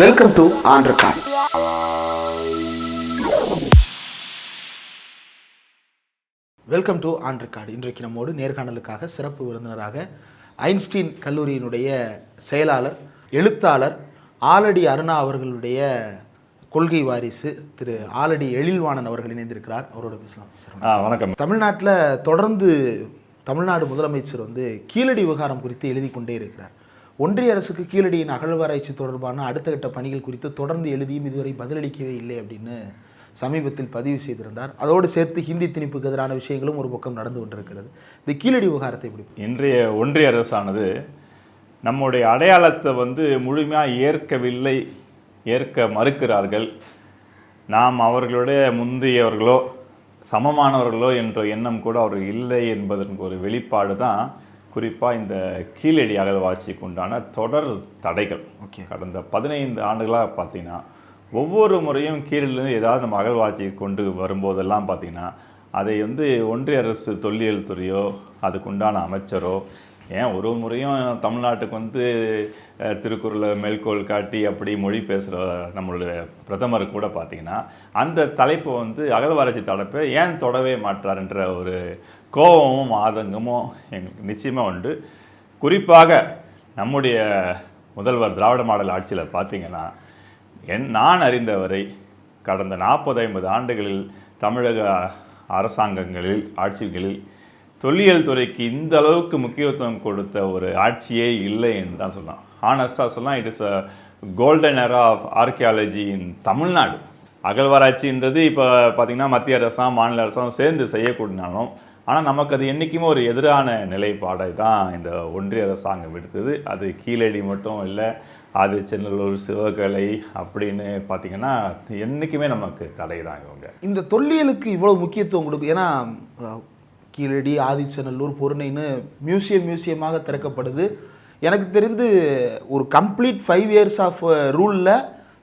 Welcome to on record. Welcome to on record. இன்றைக்கு நம்மோடு நேர்காணலுக்காக சிறப்பு விருந்தினராக ஐன்ஸ்டீன் கல்லூரியினுடைய செயலாளர், எழுத்தாளர் ஆலடி அருணா அவர்களுடைய கொள்கை வாரிசு திரு ஆலடி எழில்வாணன் அவர்கள் இணைந்திருக்கிறார். அவரோட பேசலாம். வணக்கம். தமிழ்நாட்டில் தொடர்ந்து தமிழ்நாடு முதலமைச்சர் கீழடி விவகாரம் குறித்து எழுதி கொண்டே இருக்கிறார். ஒன்றிய அரசுக்கு கீழடியின் அகழ்வாராய்ச்சி தொடர்பான அடுத்த கட்ட பணிகள் குறித்து தொடர்ந்து எழுதியும் இதுவரை பதிலளிக்கவே இல்லை அப்படின்னு சமீபத்தில் பதிவு செய்திருந்தார். அதோடு சேர்த்து ஹிந்தி திணிப்புக்கு எதிரான விஷயங்களும் ஒரு பக்கம் நடந்து கொண்டிருக்கிறது. இந்த கீழடி விவகாரத்தை எப்படி இன்றைய ஒன்றிய அரசானது நம்முடைய அடையாளத்தை முழுமையாக ஏற்க மறுக்கிறார்கள். நாம் அவர்களுடைய முந்தையவர்களோ சமமானவர்களோ என்ற எண்ணம் கூட அவர்கள் இல்லை என்பதற்கு ஒரு வெளிப்பாடு தான் குறிப்பாக இந்த கீழடி அகழ்வாராய்ச்சிக்கு உண்டான தொடர் தடைகள். கடந்த 15 ஆண்டுகளாக பார்த்தீங்கன்னா ஒவ்வொரு முறையும் கீழடியிலேருந்து ஏதாவது நம்ம அகழ்வாராய்ச்சி கொண்டு வரும்போதெல்லாம் பார்த்திங்கன்னா அதை ஒன்றிய அரசு தொல்லியல் துறையோ அதுக்குண்டான அமைச்சரோ ஏன் ஒரு முறையும் தமிழ்நாட்டுக்கு திருக்குறளை மேற்கோள் காட்டி அப்படி மொழி பேசுகிற நம்மளுடைய பிரதமர் கூட பார்த்திங்கன்னா அந்த தலைப்பை அகழ்வாராய்ச்சி தலைப்பை ஏன் தொடவே மாட்டார்ன்ற ஒரு கோபமும் ஆதங்கமும் எங்களுக்கு நிச்சயமாக உண்டு. குறிப்பாக நம்முடைய முதல்வர் திராவிட மாடல் ஆட்சியில் பார்த்திங்கன்னா நான் அறிந்தவரை கடந்த 40-50 ஆண்டுகளில் தமிழக அரசாங்கங்களில் ஆட்சிகளில் தொல்லியல் துறைக்கு இந்த அளவுக்கு முக்கியத்துவம் கொடுத்த ஒரு ஆட்சியே இல்லை என்று தான் சொல்லலாம். ஹானஸ்டாக சொல்லலாம், it is a golden எரா of archaeology இன் தமிழ்நாடு. அகழ்வாராய்ச்சின்றது இப்போ பார்த்திங்கன்னா மத்திய அரசாங்கம் மாநில அரசாங்கம் சேர்ந்து செய்யக்கூடியனாலும் ஆனால் நமக்கு அது என்றைக்குமே ஒரு எதிரான நிலைப்பாடை தான் இந்த ஒன்றிய அரசாங்கம் எடுத்தது. அது கீழடி மட்டும் இல்லை, அது சென்னலூர் சிவகலை அப்படின்னு பார்த்திங்கன்னா என்றைக்குமே நமக்கு தடை தான். இவங்க இந்த தொல்லியலுக்கு இவ்வளோ முக்கியத்துவம் கொடுக்கும். ஏன்னா கீழடி, ஆதிச்சநல்லூர், பொருணைன்னு மியூசியமாக திறக்கப்படுது. எனக்கு தெரிந்து ஒரு கம்ப்ளீட் 5 இயர்ஸ் ஆஃப் ரூலில்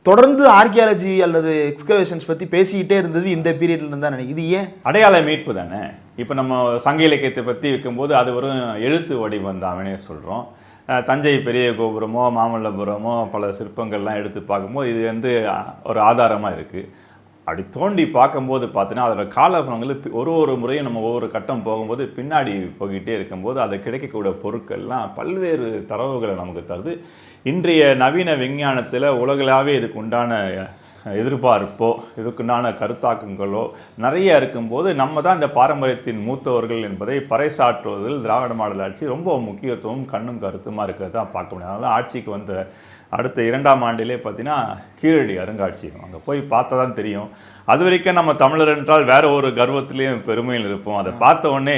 தொடர்ந்து ஆர்கியாலஜி அல்லது எக்ஸ்கவேஷன்ஸ் பற்றி பேசிக்கிட்டே இருந்தது இந்த பீரியட்லேருந்து தான் நினைக்கிறேன். இது ஏன்? அடையாள மீட்பு தானே. இப்போ நம்ம சங்க இலக்கியத்தை பற்றி வைக்கும்போது அது ஒரு எழுத்து வடிவம் தானே சொல்கிறோம். தஞ்சை பெரிய கோபுரமோ மாமல்லபுரமோ பல சிற்பங்கள்லாம் எடுத்து பார்க்கும்போது இது ஒரு ஆதாரமாக இருக்குது. அப்படி தோண்டி பார்க்கும்போது பார்த்தீங்கன்னா அதோட காலங்கள் ஒரு முறையும் நம்ம ஒவ்வொரு கட்டம் போகும்போது பின்னாடி போய்கிட்டே இருக்கும்போது அதை கிடைக்கக்கூடிய பொருட்கள்லாம் பல்வேறு தரவுகளை நமக்கு தருது. இன்றைய நவீன விஞ்ஞானத்தில் உலகளாவே இதுக்கு உண்டான எதிர்பார்ப்போ இதுக்குண்டான கருத்தாக்கங்களோ நிறைய இருக்கும்போது நம்ம தான் இந்த பாரம்பரியத்தின் மூத்தவர்கள் என்பதை பறைசாற்றுவதில் திராவிட மாடல் ஆட்சி ரொம்ப முக்கியத்துவம் கண்ணும் கருத்துமாக இருக்கிறது தான் பார்க்க முடியும். அதனால் ஆட்சிக்கு வந்த அடுத்த 2ஆம் ஆண்டிலே பார்த்தீங்கன்னா கீழடி அருங்காட்சியகம் அங்கே போய் பார்த்தா தான் தெரியும். அது வரைக்கும் நம்ம தமிழர் என்றால் வேறு ஒரு கர்வத்திலையும் பெருமையில் இருப்போம். அதை பார்த்த உடனே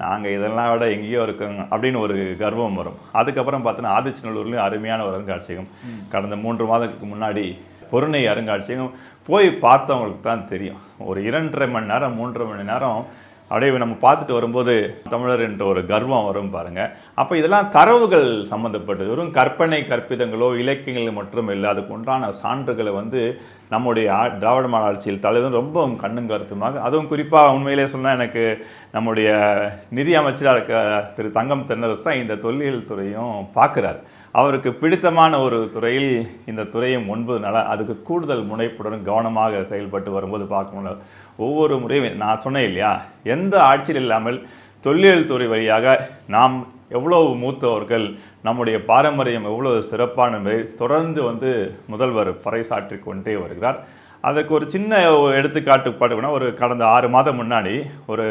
நாங்கள் இதெல்லாம் விட எங்கேயோ இருக்கோங்க அப்படின்னு ஒரு கர்வம் வரும். அதுக்கப்புறம் பார்த்தீங்கன்னா ஆதிச்சநல்லூர்லேயும் அருமையான ஒரு அருங்காட்சியகம். கடந்த 3 மாதத்துக்கு முன்னாடி பொருணை அருங்காட்சியகம் போய் பார்த்தவங்களுக்கு தான் தெரியும். ஒரு 2.5 மணி நேரம் 3 மணி நேரம் அப்படியே நம்ம பார்த்துட்டு வரும்போது தமிழர் என்ற ஒரு கர்வம் வரும் பாருங்கள். அப்போ இதெல்லாம் தரவுகள் சம்மந்தப்பட்டது, வெறும் கற்பனை கற்பிதங்களோ இலக்கியங்கள் மட்டும் இல்லை. அதுக்கு உண்டான சான்றுகளை நம்முடைய திராவிட மாடல் ஆட்சியில் தலைவர் ரொம்ப கண்ணும் கருத்துமாக, அதுவும் குறிப்பாக உண்மையிலே சொன்னால் எனக்கு நம்முடைய நிதி அமைச்சராக இருக்க திரு தங்கம் தென்னரசு தான் இந்த தொல்லியல் துறையும் பார்க்குறாரு. அவருக்கு பிடித்தமான ஒரு துறையில் இந்த துறையை முன்பதுனால அதுக்கு கூடுதல் முனைப்புடன் கவனமாக செயல்பட்டு வரும்போது பார்க்கணும்ல ஒவ்வொரு முறையும் நான் சொன்னேன் இல்லையா, எந்த ஆட்சியில் இல்லாமல் தொல்லியல் துறை வழியாக நாம் எவ்வளோ மூத்தவர்கள், நம்முடைய பாரம்பரியம் எவ்வளோ சிறப்பானவை தொடர்ந்து முதல்வர் பறைசாற்றி கொண்டே வருகிறார். அதற்கு ஒரு சின்ன எடுத்துக்காட்டு பாட்டுக்குன்னா ஒரு கடந்த 6 மாதம் முன்னாடி ஒரு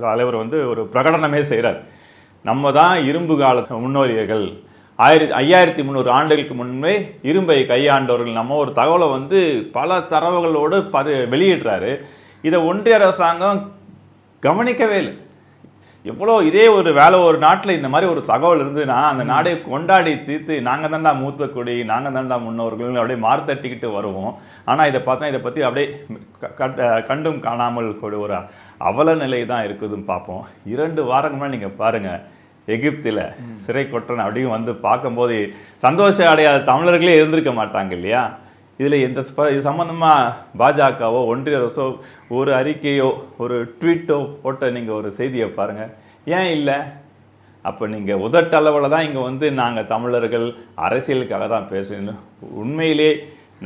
தலைவர் ஒரு பிரகடனமே செய்கிறார். நம்ம தான் இரும்பு கால முன்னோடியர்கள், 5300 ஆண்டுகளுக்கு முன்பே இரும்பை கையாண்டவர்கள், நம்ம ஒரு தகவலை பல தரவுகளோடு வெளியிடுறாரு. இதை ஒன்றிய அரசாங்கம் கவனிக்கவே இல்லை. எவ்வளோ இதே ஒரு வேலை ஒரு நாட்டில் இந்த மாதிரி ஒரு தகவல் இருந்ததுன்னா அந்த நாடே கொண்டாடி தீர்த்து நாங்கள் தாண்டா மூத்த கொடி, நாங்கள் தாண்டா முன்னோர்கள் அப்படியே மார்த்தட்டிக்கிட்டு வருவோம். ஆனால் இதை பார்த்தா இதை பற்றி அப்படியே கண்டும் காணாமல் ஒரு அவல நிலை தான் இருக்குதுன்னு பார்ப்போம். 2 வாரங்கள்னா நீங்கள் பாருங்கள், எகிப்தில் சிறை கொட்டணும் அப்படின்னு பார்க்கும்போது சந்தோஷ அடையாத தமிழர்களே இருந்திருக்க மாட்டாங்க இல்லையா. இதில் இது சம்மந்தமாக பாஜகவோ ஒன்றிய அரசோ ஒரு அறிக்கையோ ஒரு ட்வீட்டோ போட்ட நீங்கள் ஒரு செய்தியை பாருங்கள். ஏன் இல்லை? அப்போ நீங்கள் உதட்டளவில் தான் இங்கே வந்து நாங்கள் தமிழர்கள் அரசியலுக்காக தான் பேசணும். உண்மையிலே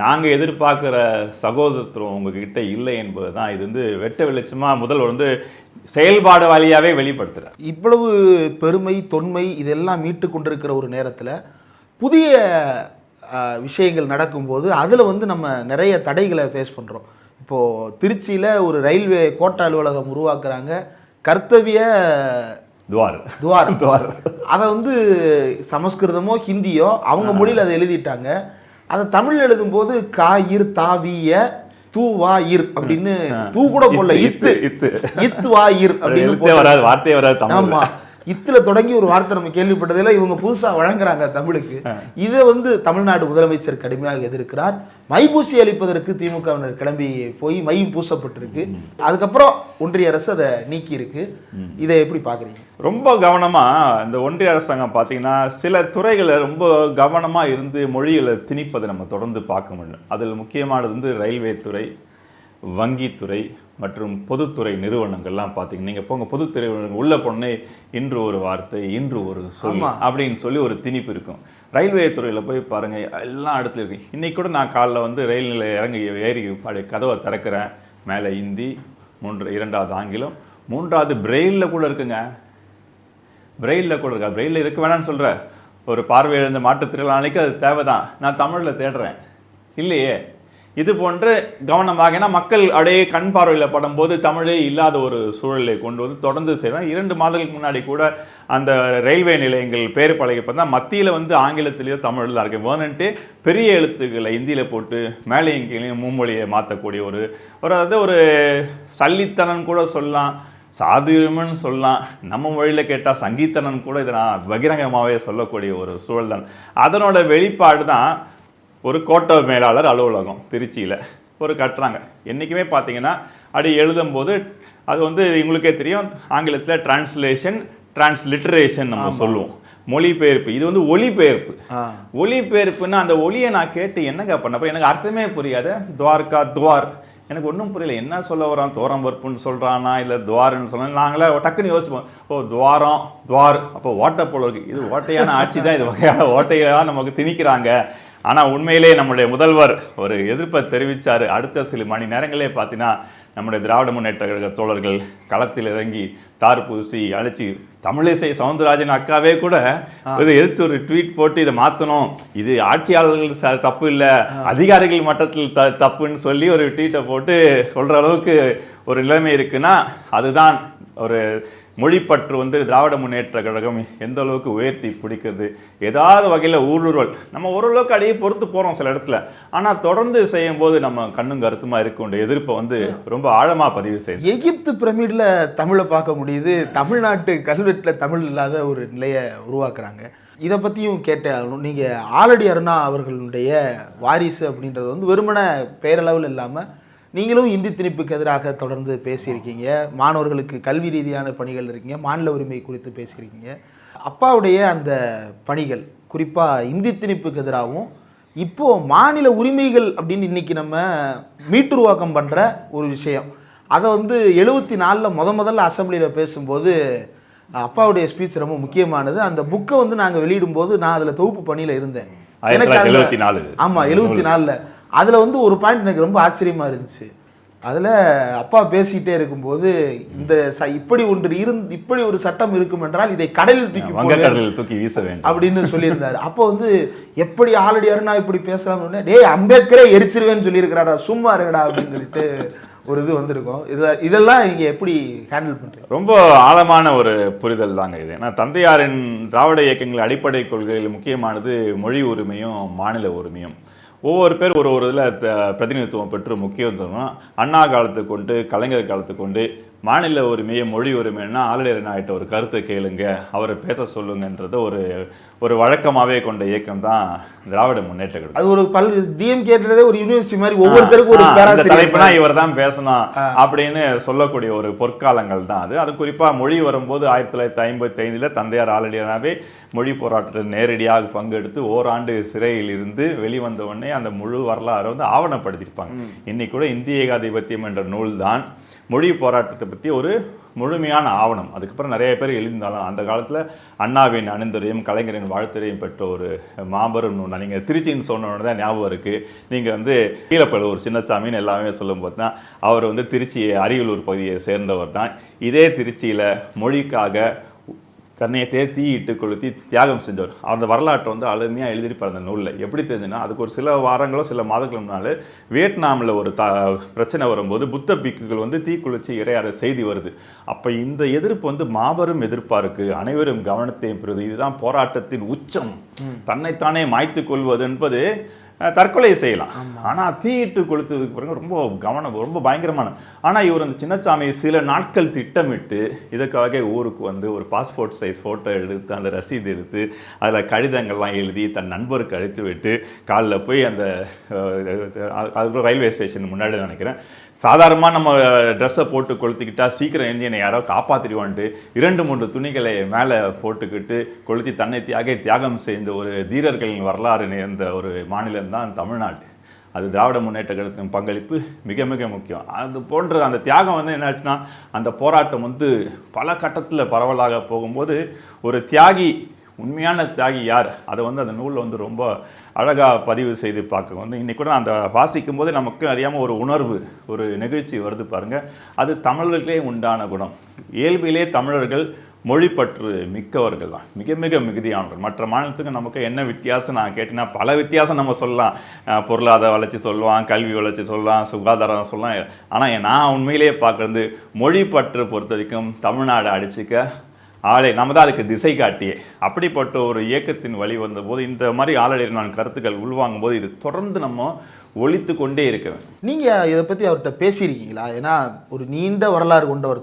நாங்கள் எதிர்பார்க்குற சகோதரத்துவம் உங்ககிட்ட இல்லை என்பது தான் இது வந்து வெட்ட வெளிச்சமாக முதல்வர் வந்து செயல்பாடு வழியாகவே வெளிப்படுத்துகிறார். இவ்வளவு பெருமை தொன்மை இதெல்லாம் மீட்டு கொண்டிருக்கிற ஒரு நேரத்தில் புதிய விஷயங்கள் நடக்கும்போது அதில் வந்து நம்ம நிறைய தடைகளை ஃபேஸ் பண்ணுறோம். இப்போது திருச்சியில் ஒரு ரயில்வே கோட்ட அலுவலகம் உருவாக்குறாங்க. கர்த்தவிய துவார் அதை வந்து சமஸ்கிருதமோ ஹிந்தியோ அவங்க மொழியில் அதை எழுதிட்டாங்க. அதை தமிழ் எழுதும்போது காயிர் தாவிய தூவாயிர் அப்படின்னு தூ கூட போடல, இத்து வாயிர் அப்படின்னு வராது, வார்த்தையே வராது. ஆமா, இத்துல தொடங்கி ஒரு வார்த்தை நம்ம கேள்விப்பட்டதில்ல. இவங்க புதுசா வழங்குறாங்க தமிழுக்கு. இதை வந்து தமிழ்நாடு முதலமைச்சர் கடுமையாக எதிர்க்கிறார். மைபூசி அளிப்பதற்கு திமுகவினர் கிளம்பி போய் மை பூசப்பட்டிருக்கு. அதுக்கப்புறம் ஒன்றிய அரசு அதை நீக்கி இருக்கு. இதை எப்படி பாக்குறீங்க? ரொம்ப கவனமா இந்த ஒன்றிய அரசாங்கம் பார்த்தீங்கன்னா சில துறைகளை ரொம்ப கவனமா இருந்து மொழிகளை திணிப்பதை நம்ம தொடர்ந்து பார்க்க முடியும். அதில் முக்கியமானது வந்து ரயில்வே துறை, வங்கித்துறை மற்றும் பொதுத்துறை நிறுவனங்கள்லாம் பார்த்தீங்கன்னா நீங்கள் போங்க பொதுத்துறை உள்ள பொண்ணே இன்று ஒரு வார்த்தை இன்று ஒரு சொல் அப்படின்னு சொல்லி ஒரு திணிப்பு இருக்கும். ரயில்வே துறையில் போய் பாருங்கள், எல்லா இடத்துல இருக்கு. இன்றைக்கி கூட நான் காலைல வந்து ரயில் நிலையம் இறங்கி ஏறி கதவை திறக்கிறேன். மேலே ஹிந்தி, இரண்டாவது ஆங்கிலம், மூன்றாவது பிரெயிலில் கூட இருக்குங்க. பிரெயிலில் கூட இருக்கா? பிரெயிலில் இருக்க வேணான்னு சொல்கிற ஒரு பார்வை எழுந்த மாற்றுத்திறனாளிக்கு அது தேவை தான். நான் தமிழில் தேடுறேன் இல்லையே. இது போன்று கவனமாக, ஏன்னா மக்கள் அப்படியே கண் பார்வையில் படும்போது தமிழே இல்லாத ஒரு சூழலை கொண்டு வந்து தொடர்ந்து செய்யலாம். 2 மாதங்களுக்கு முன்னாடி கூட அந்த ரயில்வே நிலையங்கள் பேர் பழகி பார்த்தா மத்தியில் வந்து ஆங்கிலத்திலேயோ தமிழில் தான் இருக்கு. வேணுன்ட்டு பெரிய எழுத்துக்களை இந்தியில் போட்டு மேலே இங்கேயும் மும்மொழியை மாற்றக்கூடிய ஒரு அதாவது ஒரு சல்லித்தனம் கூட சொல்லலாம், சாதுரியம்னு சொல்லலாம். நம்ம மொழியில் கேட்டால் சங்கீத்தனன் கூட இதை நான் பகிரங்கமாகவே சொல்லக்கூடிய ஒரு சூழல் தான். அதனோட வெளிப்பாடு தான் ஒரு கோட்ட மேலாளர் அலுவலகம் திருச்சியில் ஒரு கட்டுறாங்க. என்றைக்குமே பார்த்தீங்கன்னா அப்படி எழுதும்போது அது வந்து உங்களுக்கே தெரியும், ஆங்கிலத்தில் டிரான்ஸ்லேஷன், டிரான்ஸ்லிட்ரேஷன் நம்ம சொல்லுவோம், மொழிபெயர்ப்பு. இது வந்து ஒலிபெயர்ப்பு. ஒலிபெயர்ப்புன்னா அந்த ஒலியை நான் கேட்டு என்னங்க பண்ணப்போ எனக்கு அர்த்தமே புரியாது. துவார்கா துவார் எனக்கு ஒன்றும் புரியல, என்ன சொல்ல வரான், தோரம் பருப்புன்னு சொல்கிறானா இல்லை துவாருன்னு சொல்கிறான். நாங்களே டக்குன்னு யோசிப்போம், ஓ துவாரம் துவார் அப்போ ஓட்டை போல இருக்குது. இது ஓட்டையான ஆட்சி தான், இது வகையான ஓட்டையாக நமக்கு திணிக்கிறாங்க. ஆனால் உண்மையிலே நம்முடைய முதல்வர் ஒரு எதிர்ப்பை தெரிவித்தார். அடுத்த சில மணி நேரங்களே பார்த்தீங்கன்னா நம்முடைய திராவிட முன்னேற்ற கழக தோழர்கள் களத்தில் இறங்கி தார் பூசி அழைச்சி தமிழிசை சவுந்தரராஜன் அக்காவே கூட இதை எதிர்த்து ஒரு ட்வீட் போட்டு இதை மாற்றணும், இது ஆட்சியாளர்கள் தப்பு இல்லை அதிகாரிகள் மட்டத்தில் தப்புன்னு சொல்லி ஒரு ட்வீட்டை போட்டு சொல்கிற அளவுக்கு ஒரு நிலைமை இருக்குன்னா அதுதான் ஒரு மொழிப்பற்று வந்து திராவிட முன்னேற்ற கழகம் எந்த அளவுக்கு உயர்த்தி பிடிக்கிறது. ஏதாவது வகையில் ஊடுருவல் நம்ம ஓரளவுக்கு அடியே பொறுத்து போகிறோம் சில இடத்துல, ஆனால் தொடர்ந்து செய்யும் போது நம்ம கண்ணும் கருத்துமா இருக்க எதிர்ப்பை வந்து ரொம்ப ஆழமாக பதிவு செய்யுது. எகிப்து பிரமிடில் தமிழை பார்க்க முடியுது, தமிழ்நாட்டு கல்வெட்டில் தமிழ் இல்லாத ஒரு நிலையை உருவாக்குறாங்க. இதை பற்றியும் கேட்டாலும் நீங்கள் ஆலடி அருணா அவர்களுடைய வாரிசு அப்படின்றது வந்து வெறுமன பெயரளவில் இல்லாமல் நீங்களும் இந்தி திணிப்புக்கு எதிராக தொடர்ந்து பேசியிருக்கீங்க, மாணவர்களுக்கு கல்வி ரீதியான பணிகள் இருக்கீங்க, மாநில உரிமை குறித்து பேசியிருக்கீங்க. அப்பாவுடைய அந்த பணிகள் குறிப்பாக இந்தி திணிப்புக்கு எதிராகவும் இப்போது மாநில உரிமைகள் அப்படின்னு இன்றைக்கி நம்ம மீட்டுருவாக்கம் பண்ணுற ஒரு விஷயம், அதை வந்து 74 முதல்ல அசம்பிளியில் பேசும்போது அப்பாவுடைய ஸ்பீச் ரொம்ப முக்கியமானது. அந்த புக்கை வந்து நாங்கள் வெளியிடும்போது நான் அதில் தொகுப்பு பணியில் இருந்தேன். எனக்கு 74 ஆமாம் 74 அதில் வந்து ஒரு பாயிண்ட் எனக்கு ரொம்ப ஆச்சரியமாக இருந்துச்சு. அதில் அப்பா பேசிகிட்டே இருக்கும்போது இந்த இப்படி ஒரு சட்டம் இருக்கும் என்றால் இதை கடலில் தூக்கி வீச வேண்டும் அப்படின்னு சொல்லியிருந்தாரு. அப்போ வந்து எப்படி ஆல்ரெடி அருணா இப்படி பேசலாம்னு, டேய் அம்பேத்கரே எரிச்சிருவேன்னு சொல்லியிருக்கிறாரா, சும்மா இருக்கடா அப்படின்னு சொல்லிட்டு ஒரு இது வந்திருக்கும். இதெல்லாம் நீங்கள் எப்படி ஹேண்டில் பண்ணுறீங்க? ரொம்ப ஆழமான ஒரு புரிதல் தாங்க இது. ஏன்னா தந்தையாரின் திராவிட இயக்கங்கள் அடிப்படை கொள்கைகள் முக்கியமானது மொழி உரிமையும் மாநில உரிமையும். ஒவ்வொரு பேர் ஒரு இதில் பிரதிநிதித்துவம் பெற்று முக்கியத்துவம். அண்ணா காலத்துக்கு கொண்டு கலைஞர் காலத்துக்கு கொண்டு மாநில உரிமையை மொழி உரிமைன்னா ஆளுநர் ஆகிட்ட ஒரு கருத்தை கேளுங்க, அவரை பேச சொல்லுங்கன்றது ஒரு வழக்கமாகவே கொண்ட இயக்கம் தான் திராவிட முன்னேற்ற கழகம். அது ஒரு டிஎம்கேன்றதே ஒரு யூனிவர்சிட்டி மாதிரி ஒவ்வொருத்தருக்கும் ஒரு தலைப்புனா இவர் தான் பேசணும் அப்படின்னு சொல்லக்கூடிய ஒரு பொற்காலங்கள் தான் அது. குறிப்பாக மொழி வரும்போது 1955 தந்தையார் ஆளுநராகவே மொழி போராட்டத்தில் நேரடியாக பங்கெடுத்து ஓராண்டு சிறையில் இருந்து வெளிவந்த உடனே அந்த முழு வரலாறு வந்து ஆவணப்படுத்தியிருப்பாங்க. இன்னைக்கு கூட இந்திய ஏகாதிபத்தியம் என்ற நூல் தான் மொழி போராட்டத்தை பற்றி ஒரு முழுமையான ஆவணம். அதுக்கப்புறம் நிறைய பேர் எழுதியிருந்தாலும் அந்த காலத்தில் அண்ணாவின் அணிந்துரையும் கலைஞரின் வாழ்த்துரையும் பெற்ற ஒரு மாபெரும் நூல். நீங்கள் திருச்சின்னு சொன்னோன்னு தான் ஞாபகம் இருக்குது. நீங்கள் வந்து கீழப்பழுவூர் சின்னசாமின்னு எல்லாமே சொல்லும்போது தான் அவர் வந்து திருச்சி அரியலூர் பகுதியை சேர்ந்தவர் தான். இதே திருச்சியில் மொழிக்காக தன்னையே தீயிட்டு கொளுத்தி தியாகம் செஞ்சவர். அந்த வரலாற்றை வந்து அழுமையாக எழுதியிருப்பார் அந்த நூலில். எப்படி தெரிஞ்சுன்னா, அதுக்கு ஒரு சில வாரங்களோ சில மாதங்களுக்கு முன்னால் வியட்நாமில் ஒரு பிரச்சனை வரும்போது புத்த பிக்குகள் வந்து தீக்குளிச்சு இறையாறு செய்தி வருது. அப்போ இந்த எதிர்ப்பு வந்து மாபெரும் எதிர்ப்பாக இருக்குது, அனைவரும் கவனத்தையும் பெறுது. இதுதான் போராட்டத்தின் உச்சம். தன்னைத்தானே மாய்த்து கொள்வது என்பது தற்கொலை செய்யலாம், ஆனால் தீயிட்டு கொளுத்ததுக்கு பிறகு ரொம்ப பயங்கரமான. ஆனால் இவர் அந்த சின்னசாமி சில நாட்கள் திட்டமிட்டு இதற்காக ஊருக்கு வந்து ஒரு பாஸ்போர்ட் சைஸ் ஃபோட்டோ எடுத்து அந்த ரசீது எடுத்து அதில் கடிதங்கள்லாம் எழுதி தன் நண்பருக்கு அழைத்து விட்டு காலில் போய் அந்த அதுக்கப்புறம் ரயில்வே ஸ்டேஷன் முன்னாடி நினைக்கிறேன் சாதாரணமாக நம்ம ட்ரெஸ்ஸை போட்டு கொளுத்திக்கிட்டா சீக்கிரம் எழுதி என்னை யாரோ காப்பாற்றிடுவான்ட்டு 2-3 துணிகளை மேலே போட்டுக்கிட்டு கொளுத்தி தன்னை தியாகம் செய்த ஒரு தீரர்களின் வரலாறு நேர்ந்த ஒரு மாநிலம்தான் தமிழ்நாடு. அது திராவிட முன்னேற்ற கழகத்தின் பங்களிப்பு மிக மிக முக்கியம். அது போன்ற அந்த தியாகம் வந்து என்னாச்சுன்னா, அந்த போராட்டம் வந்து பல கட்டத்தில் பரவலாக போகும்போது ஒரு தியாகி, உண்மையான தியாகி யார், அதை வந்து அந்த நூலில் வந்து ரொம்ப அழகாக பதிவு செய்து பார்க்க வந்து இன்றைக்கி கூட அந்த வாசிக்கும் போது நமக்கு அறியாமல் ஒரு உணர்வு, ஒரு நெகிழ்ச்சி வருது பாருங்கள். அது தமிழர்களே உண்டான குணம். இயல்பிலே தமிழர்கள் மொழிப்பற்று மிக்கவர்கள் தான், மிக மிக மிகுதியானவர்கள். மற்ற மாநிலத்துக்கு நமக்கு என்ன வித்தியாசம் நான் கேட்டிங்கன்னா, பல வித்தியாசம் நம்ம சொல்லலாம். பொருளாதார வளர்ச்சி சொல்லலாம், கல்வி வளர்ச்சி சொல்லலாம், சுகாதாரம் சொல்லலாம். ஆனால் நான் உண்மையிலேயே பார்க்குறது மொழிப்பற்று பொறுத்த வரைக்கும் தமிழ்நாடு அடிச்சுக்க ஆளை நம்ம தான் அதுக்கு திசை காட்டியே. அப்படிப்பட்ட ஒரு இயக்கத்தின் வழி வந்தபோது இந்த மாதிரி ஆளடியான கருத்துக்கள் உள்வாங்கும் போது இது தொடர்ந்து நம்ம ஒழித்து கொண்டே இருக்க வேண்டும். நீங்கள் இதை பற்றி அவர்கிட்ட பேசியிருக்கீங்களா? ஏன்னா ஒரு நீண்ட வரலாறு கொண்டவர்,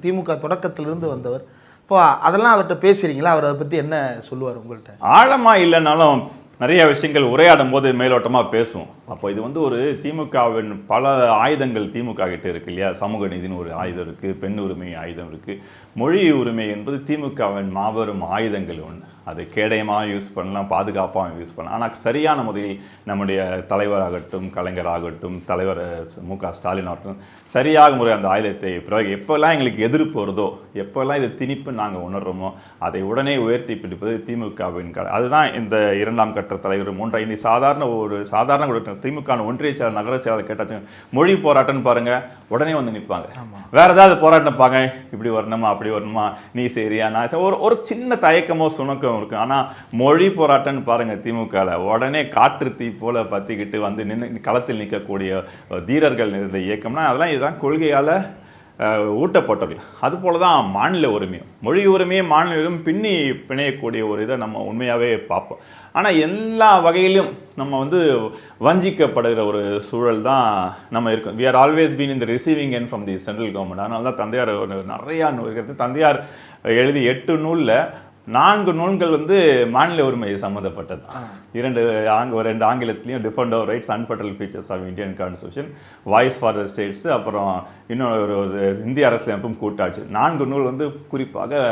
திமுக தொடக்கத்திலிருந்து வந்தவர். இப்போ அதெல்லாம் அவர்கிட்ட பேசுகிறீங்களா? அவர் அதை பற்றி என்ன சொல்லுவார் உங்கள்கிட்ட? ஆழமாக இல்லைனாலும் நிறைய விஷயங்கள் உரையாடும் போது மேலோட்டமாக பேசுவோம். அப்போ இது வந்து ஒரு திமுகவின் பல ஆயுதங்கள் திமுக கிட்ட இருக்கு இல்லையா? சமூக நீதினு ஒரு ஆயுதம் இருக்குது, பெண் உரிமை ஆயுதம் இருக்குது, மொழி உரிமை என்பது திமுகவின் மாபெரும் ஆயுதங்கள் ஒன்று. அது கேடயமாக யூஸ் பண்ணலாம், பாதுகாப்பாக யூஸ் பண்ணலாம். ஆனால் சரியான முறையில் நம்முடைய தலைவராகட்டும், கலைஞராகட்டும், தலைவர் மு.க. ஸ்டாலின் ஆகட்டும் சரியாக முறை அந்த ஆயுதத்தை பிறகு எப்போல்லாம் எங்களுக்கு எதிர்ப்பு வருதோ, எப்போல்லாம் இது திணிப்பு நாங்கள் உணர்றோமோ அதை உடனே உயர்த்தி பிடிப்பது திமுகவின் அதுதான் இந்த 2ஆம் கட்ட தலைவர் 3 இனி சாதாரண திமுக ஒன்றிய செயலர், நகர செயலர் கேட்டாச்சு மொழி போராட்டம்னு பாருங்க, உடனே வந்து நிற்பாங்க. வேற ஏதாவது போராட்டம் பாங்க, இப்படி வரணுமா அப்படி வரணுமா, நீ சரியா நான் ஒரு சின்ன தயக்கமோ சுணக்கம் இருக்கு. ஆனால் மொழி போராட்டம்னு பாருங்க, திமுகவில் உடனே காற்று தீ போல பற்றிக்கிட்டு வந்து நின்று களத்தில் நிற்கக்கூடிய தீரர்கள் நிறைந்த இயக்கம்னா அதெல்லாம் இதுதான் கொள்கையால் ஊட்டப்பட்டவர்கள். அதுபோல தான் மாநில உரிமையும் மொழி உரிமையும் மாநில உரிமையும் பின்னி பிணையக்கூடிய ஒரு இதை நம்ம உண்மையாகவே பார்ப்போம். ஆனால் எல்லா வகையிலும் நம்ம வந்து வஞ்சிக்கப்படுகிற ஒரு சூழல் தான் நம்ம இருக்கோம். We are always been in the receiving end from the central government. அதனால தான் தந்தையார் நிறையா நூல் இருக்கிறது. தந்தையார் எழுதி 8 நூலில் 4 நூல்கள் வந்து மாநில உரிமை சம்மந்தப்பட்டது. 2 ஆங்கிலத்திலையும் defend our rights, unfederal features of Indian constitution, voice for the states, அப்புறம் இன்னொரு இந்திய அரசியலமைப்பும் கூட்டாட்சி. 4 நூல் வந்து குறிப்பாக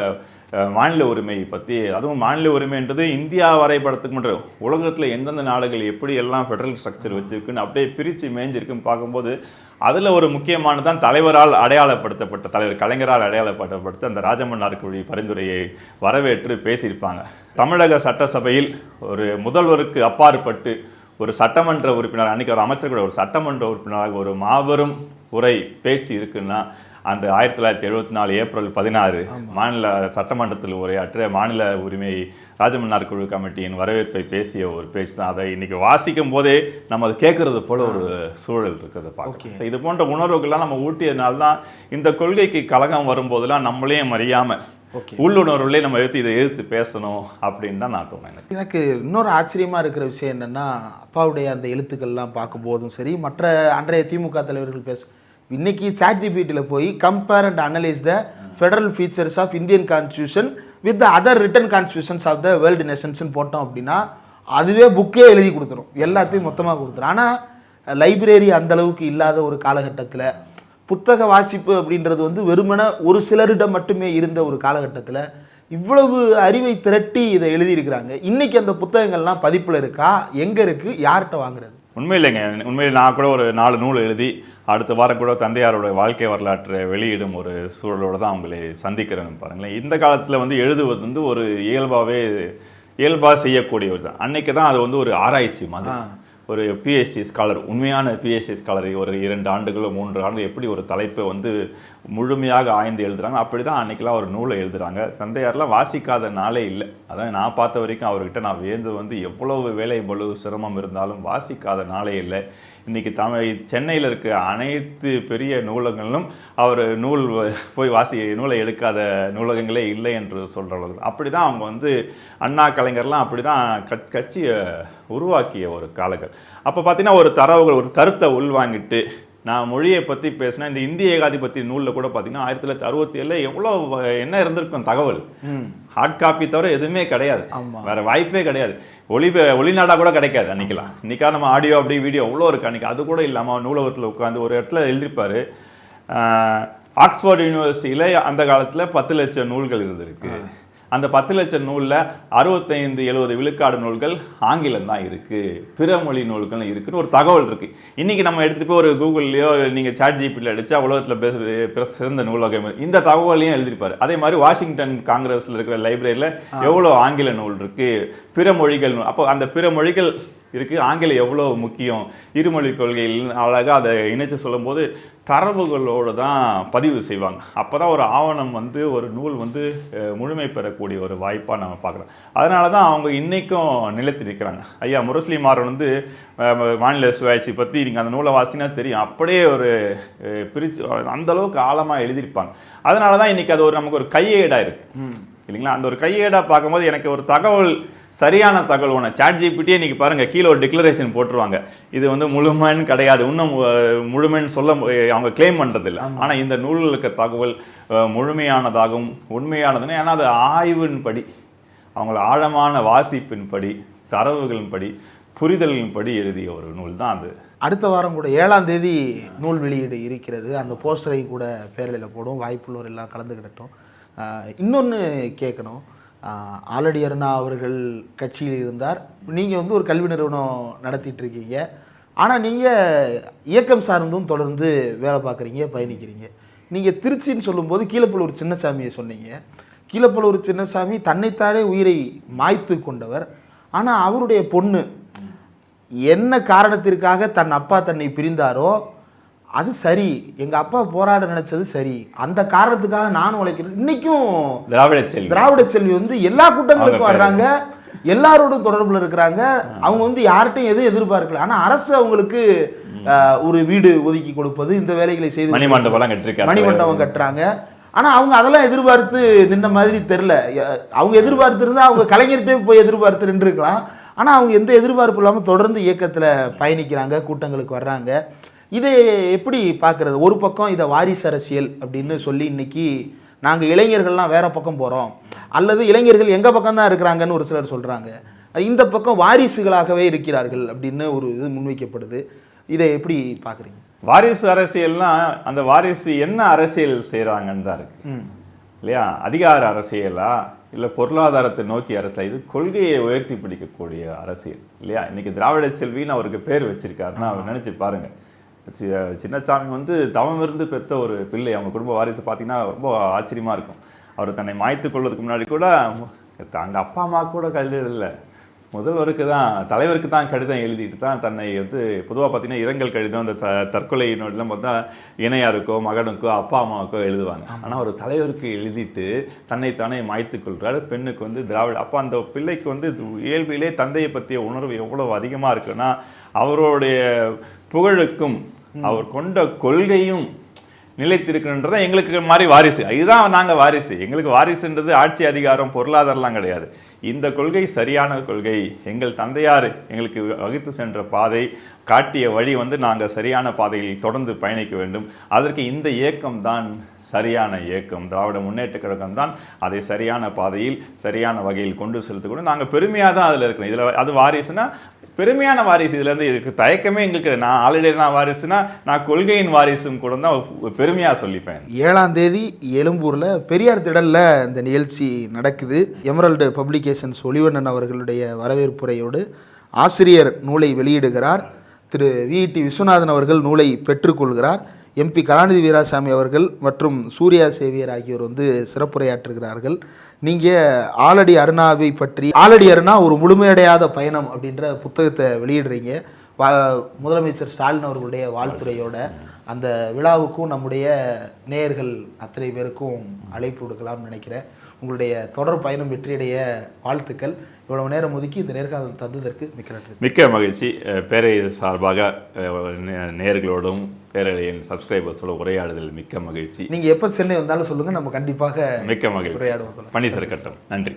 மாநில உரிமை பற்றி. அதுவும் மாநில உரிமைன்றது இந்தியா வரைபடத்துக்கு மட்டும் உலகத்தில் எந்தெந்த நாடுகள் எப்படி எல்லாம் ஃபெடரல் ஸ்ட்ரக்சர் வச்சுருக்குன்னு அப்படியே பிரித்து மேய்ஞ்சிருக்குன்னு பார்க்கும்போது அதில் ஒரு முக்கியமானதான் தலைவரால் அடையாளப்படுத்தப்பட்ட தலைவர் கலைஞரால் அடையாளப்படுத்தப்பட்ட அந்த ராஜமன்னார் குழி பரிந்துரையை வரவேற்று பேசியிருப்பாங்க. தமிழக சட்டசபையில் ஒரு முதல்வருக்கு அப்பாற்பட்டு ஒரு சட்டமன்ற உறுப்பினர், அன்றைக்கி ஒரு அமைச்சர் கூட ஒரு சட்டமன்ற உறுப்பினராக ஒரு மாபெரும் உரை பேச்சு இருக்குன்னா அந்த 1974 ஏப்ரல் 16 மாநில சட்டமன்றத்தில் உரையாற்ற மாநில உரிமை ராஜமன்னார் குழு கமிட்டியின் வரவேற்பை பேசிய ஒரு பேச்சு தான். அதை இன்னைக்கு வாசிக்கும் போதே நம்ம அதை கேட்கறது போல ஒரு சூழல் இருக்கிறத பார்க்க. இது போன்ற உணர்வுகள்லாம் நம்ம ஊட்டியதுனால்தான் இந்த கொள்கைக்கு கலகம் வரும்போதெல்லாம் நம்மளையும் அறியாமல் உள்ளுணர்வுலே நம்ம இதை எதிர்த்து பேசணும் அப்படின்னு தான் நான் தோணுறேன். எனக்கு இன்னொரு ஆச்சரியமாக இருக்கிற விஷயம் என்னென்னா, அப்பாவுடைய அந்த எழுத்துக்கள்லாம் பார்க்கும்போதும் சரி, மற்ற அன்றைய திமுக தலைவர்கள் இன்னைக்கு ChatGPTல போய் compare and analyse the federal features of Indian constitution with the other written constitutions of the world நேஷன்ஸ்ன்னு போட்டோம் அப்படின்னா அதுவே புக்கே எழுதி கொடுத்துரும், எல்லாத்தையும் மொத்தமாக கொடுத்துரும். ஆனால் லைப்ரரி அந்தளவுக்கு இல்லாத ஒரு காலகட்டத்தில் புத்தக வாசிப்பு அப்படின்றது வந்து வெறுமனே ஒரு சிலரிடம் மட்டுமே இருந்த ஒரு காலகட்டத்தில் இவ்வளவு அறிவை திரட்டி இதை எழுதியிருக்கிறாங்க. இன்றைக்கி அந்த புத்தகங்கள்லாம் பதிப்பில் இருக்கா, எங்கே இருக்குது, யார்கிட்ட வாங்குறது? உண்மையில்லைங்க, உண்மையில் நான் கூட ஒரு 4 நூல் எழுதி அடுத்த வாரம் கூட தந்தையாரோட வாழ்க்கை வரலாற்றை வெளியிடும் ஒரு சூழலோடு தான் அவங்களை சந்திக்கிறேன்னு பாருங்களேன். இந்த காலத்தில் வந்து எழுதுவது வந்து ஒரு இயல்பாக செய்யக்கூடியது தான். அன்னைக்கு தான் அது வந்து ஒரு ஆராய்ச்சி மாதிரி. ஒரு பிஹெச்டி ஸ்காலர், உண்மையான பிஹெச்டி ஸ்காலர் ஒரு 2 ஆண்டுகளோ 3 ஆண்டுகள் எப்படி ஒரு தலைப்பை வந்து முழுமையாக ஆய்ந்து எழுதுறாங்க, அப்படி தான் அன்றைக்கெலாம் ஒரு நூலை எழுதுகிறாங்க. தந்தையாரெலாம் வாசிக்காத நாளே இல்லை. அதான் நான் பார்த்த வரைக்கும் அவர்கிட்ட நான் வியந்து வந்து எவ்வளவு வேலை பளு சிரமம் இருந்தாலும் வாசிக்காத நாளே இல்லை. இன்றைக்கி சென்னையில் இருக்க அனைத்து பெரிய நூலகங்களும் அவர் போய் நூலை எடுக்காத நூலகங்களே இல்லை என்று சொல்கிற அளவுக்கு அப்படி தான் அவங்க வந்து அண்ணா கலைஞர்லாம் அப்படி தான் கட்சியை உருவாக்கிய ஒரு காலங்கள். அப்போ பார்த்தீங்கன்னா ஒரு தரவுகள் ஒரு கருத்தை உள்வாங்கிட்டு நான் மொழியை பற்றி பேசினா இந்த இந்திய ஏகாதிபத்திய நூலில் கூட பார்த்தீங்கன்னா 1967 எவ்வளோ என்ன இருந்திருக்கும் தகவல். ஹார்ட் காப்பி தவிர எதுவுமே கிடையாது, வேற வாய்ப்பே கிடையாது. ஒளிநாடாக கூட கிடைக்காது அன்றைக்கெலாம். இன்றைக்கா நம்ம ஆடியோ அப்படி வீடியோ எவ்வளோ இருக்குது, அன்றைக்கி அது கூட இல்லாமல் நூலகத்தில் உட்காந்து ஒரு இடத்துல எழுதியிருப்பார். ஆக்ஸ்ஃபோர்ட் யூனிவர்சிட்டியில் அந்த காலத்தில் 10 லட்சம் நூல்கள் இருந்திருக்கு. அந்த 10 லட்சம் நூலில் 65-70 விழுக்காடு நூல்கள் ஆங்கிலம் தான் இருக்குது, பிற மொழி நூல்கள் இருக்குன்னு ஒரு தகவல் இருக்குது. இன்றைக்கி நம்ம எடுத்துகிட்டு போய் ஒரு கூகுள்லையோ நீங்கள் சாட் ஜிபியில் அடித்தா உலகத்தில் சிறந்த நூலகம் இந்த தகவலையும் எழுதியிருப்பார். அதே மாதிரி வாஷிங்டன் காங்கிரஸில் இருக்கிற லைப்ரரியில் எவ்வளோ ஆங்கில நூல் இருக்குது, பிற மொழிகள். அப்போ அந்த பிற மொழிகள் இருக்குது, ஆங்கிலம் எவ்வளோ முக்கியம், இருமொழி கொள்கையில் அழகாக அதை இணைச்சு சொல்லும்போது தரவுகளோடு தான் பதிவு செய்வாங்க. அப்போ தான் ஒரு ஆவணம் வந்து ஒரு நூல் வந்து முழுமை பெறக்கூடிய ஒரு வாய்ப்பாக நம்ம பார்க்குறோம். அதனால தான் அவங்க இன்றைக்கும் நிலைத்து நிற்கிறாங்க. ஐயா முரசொலி மாறன் வந்து மாநில சுயாட்சி பற்றி நீங்கள் அந்த நூலை வாசினா தெரியும், அப்படியே ஒரு பிரித்து அந்தளவுக்கு ஆழமாக எழுதியிருப்பாங்க. அதனால தான் இன்றைக்கி அது நமக்கு ஒரு கையேடாக இருக்குது இல்லைங்களா. அந்த ஒரு கையேடாக பார்க்கும்போது எனக்கு ஒரு தகவல் சரியான தகவல் ஒன்று சாட் ஜிபிட்டியே இன்றைக்கி பாருங்கள் கீழே ஒரு டிக்ளரேஷன் போட்டுருவாங்க, இது வந்து முழுமைன்னு கிடையாது, இன்னும் முழுமைன்னு சொல்ல அவங்க கிளைம் பண்ணுறதில்ல. ஆனால் இந்த நூலில் இருக்க தகவல் முழுமையானதாகவும் உண்மையானதுன்னு, ஏன்னா அது ஆய்வின்படி அவங்கள ஆழமான வாசிப்பின்படி தரவுகளின்படி புரிதலின்படி எழுதிய ஒரு நூல் தான் அது. அடுத்த வாரம் கூட 7ஆம் தேதி நூல் வெளியீடு இருக்கிறது. அந்த போஸ்டரை கூட பேரலையில் போடும், வாய்ப்புள்ளவர் எல்லாம் கலந்துக்கிட்டோம். இன்னொன்று கேட்கணும், ஆலடி அருணா அவர்கள் கட்சியில் இருந்தார், நீங்கள் வந்து ஒரு கல்வி நிறுவனம் நடத்திட்டு இருக்கீங்க, ஆனால் நீங்கள் இயக்கம் சார்ந்தும் தொடர்ந்து வேலை பார்க்குறீங்க, பயணிக்கிறீங்க. நீங்கள் திருச்சின்னு சொல்லும்போது கீழப்பழுவூர் சின்னசாமியை சொன்னீங்க. கீழப்பழுவூர் சின்னசாமி தன்னைத்தானே உயிரை மாய்த்து கொண்டவர். ஆனால் அவருடைய பொண்ணு என்ன காரணத்திற்காக தன் அப்பா தன்னை பிரிந்தாரோ அது சரி, எங்கள் அப்பா போராட நினைச்சது சரி, அந்த காரணத்துக்காக நானும் உழைக்கிறேன். இன்னைக்கும் திராவிட செல்வி வந்து எல்லா கூட்டங்களுக்கும் வர்றாங்க, எல்லாரோடும் தொடர்பில் இருக்கிறாங்க. அவங்க வந்து யார்கிட்டையும் எதுவும் எதிர்பார்க்கல. ஆனால் அரசு அவங்களுக்கு ஒரு வீடு ஒதுக்கி கொடுப்பது, இந்த வேலைகளை செய்து மணிமண்டபம் கட்டுறாங்க. ஆனால் அவங்க அதெல்லாம் எதிர்பார்த்து நின்ற மாதிரி தெரில. அவங்க எதிர்பார்த்து இருந்தால் அவங்க கலைஞர்கிட்டே போய் எதிர்பார்த்து நின்றுருக்கலாம். ஆனால் அவங்க எந்த எதிர்பார்ப்பு இல்லாமல் தொடர்ந்து இயக்கத்தில் பயணிக்கிறாங்க, கூட்டங்களுக்கு வர்றாங்க. இதை எப்படி பார்க்குறது? ஒரு பக்கம் இதை வாரிசு அரசியல் அப்படின்னு சொல்லி இன்றைக்கி நாங்கள் இளைஞர்கள்லாம் வேறு பக்கம் போகிறோம், அல்லது இளைஞர்கள் எங்கள் பக்கம் தான் இருக்கிறாங்கன்னு ஒரு சிலர் சொல்கிறாங்க. இந்த பக்கம் வாரிசுகளாகவே இருக்கிறார்கள் அப்படின்னு ஒரு இது முன்வைக்கப்படுது. இதை எப்படி பார்க்குறீங்க? வாரிசு அரசியல்னா அந்த வாரிசு என்ன அரசியல் செய்கிறாங்கன்னு தான் இருக்கு இல்லையா. அதிகார அரசியலா இல்லை பொருளாதாரத்தை நோக்கி அரசியல், இது கொள்கையை உயர்த்தி பிடிக்கக்கூடிய அரசியல் இல்லையா. இன்றைக்கி திராவிட செல்வின்னு அவருக்கு பேர் வச்சிருக்காருன்னா அவர் நினச்சி பாருங்கள். சின்னசாமி வந்து தவம் இருந்து பெற்ற ஒரு பிள்ளை. அவங்க குடும்ப வாரிசு பார்த்தீங்கன்னா ரொம்ப ஆச்சரியமாக இருக்கும். அவர் தன்னை மாய்த்து கொள்வதற்கு முன்னாடி கூட அங்கே அப்பா அம்மா கூட கல்வியில் முதல்வருக்கு தான், தலைவருக்கு தான் கடிதம் எழுதிட்டு தான் தன்னை வந்து பொதுவாக பார்த்தீங்கன்னா இரங்கல் கடிதம் அந்த தற்கொலை நோட்டெலாம் பார்த்தா இணையாருக்கோ மகனுக்கோ அப்பா அம்மாவுக்கோ எழுதுவாங்க. ஆனால் ஒரு தலைவருக்கு எழுதிட்டு தன்னைத்தானே மாய்த்து கொள்கிறார். பெண்ணுக்கு வந்து திராவிட, அப்போ அந்த பிள்ளைக்கு வந்து இயல்பிலே தந்தையை பற்றிய உணர்வு எவ்வளோ அதிகமாக இருக்குன்னா அவருடைய புகழுக்கும் அவர் கொண்ட கொள்கையும் நிலைத்திருக்குன்றதான் எங்களுக்கு மாதிரி வாரிசு. இதுதான் நாங்கள் வாரிசு. எங்களுக்கு வாரிசுன்றது ஆட்சி அதிகாரம் பொருளாதாரம்லாம் கிடையாது. இந்த கொள்கை சரியான கொள்கை, எங்கள் தந்தையார் எங்களுக்கு வகுத்து சென்ற பாதை காட்டிய வழி வந்து நாங்கள் சரியான பாதையில் தொடர்ந்து பயணிக்க வேண்டும். அதற்கு இந்த இயக்கம் தான் சரியான இயக்கம், திராவிட முன்னேற்ற கழகம் தான் அதை சரியான பாதையில் சரியான வகையில் கொண்டு செலுத்தக்கூடும். நாங்கள் பெருமையாக தான் அதில் இருக்கணும். இதில் அது வாரிசுனா பெருமையான வாரிசு. இதுலேருந்து இதுக்கு தயக்கமே எங்களுக்கு. நான் ஆல்ரெடி நான் வாரிசுனா நான் கொள்கையின் வாரிசும் கூட தான் பெருமையாக சொல்லிப்பேன். 7ஆம் தேதி எழும்பூரில் பெரியார் திடலில் இந்த நிகழ்ச்சி நடக்குது. எமரல்டு பப்ளிகேஷன்ஸ் ஒளிவண்ணன் அவர்களுடைய வரவேற்புரையோடு ஆசிரியர் நூலை வெளியிடுகிறார். திரு விஇடி விஸ்வநாதன் அவர்கள் நூலை பெற்றுக்கொள்கிறார். எம்பி கலாநிதி வீராசாமி அவர்கள் மற்றும் சூர்யா சேவியர் ஆகியோர் வந்து சிறப்புரையாற்றுகிறார்கள். நீங்கள் ஆலடி அருணாவை பற்றி, ஆலடி அருணா ஒரு முழுமையடையாத பயணம் அப்படின்ற புத்தகத்தை வெளியிடுறீங்க. முதலமைச்சர் ஸ்டாலின் அவர்களுடைய வாழ்த்துறையோட அந்த விழாவுக்கும் நம்முடைய நேயர்கள் அத்தனை பேருக்கும் அழைப்பு கொடுக்கலாம்னு நினைக்கிறேன். உங்களுடைய தொடர் பயணம் வெற்றியடைய வாழ்த்துக்கள். இவ்வளவு நேரம் ஒதுக்கி இந்த நேர்காணல் தந்ததற்கு மிக்க நன்றி. மிக்க மகிழ்ச்சி. பேரவை சார்பாக நேயர்களோடும் பேரவையின் சப்ஸ்கிரைபர்ஸோட உரையாடுதல் மிக்க மகிழ்ச்சி. நீங்கள் எப்போ சென்னை வந்தாலும் சொல்லுங்கள், நம்ம கண்டிப்பாக மிக்க மகிழ்ச்சி உரையாடுவோம். பணி சிறக்கட்டும். நன்றி.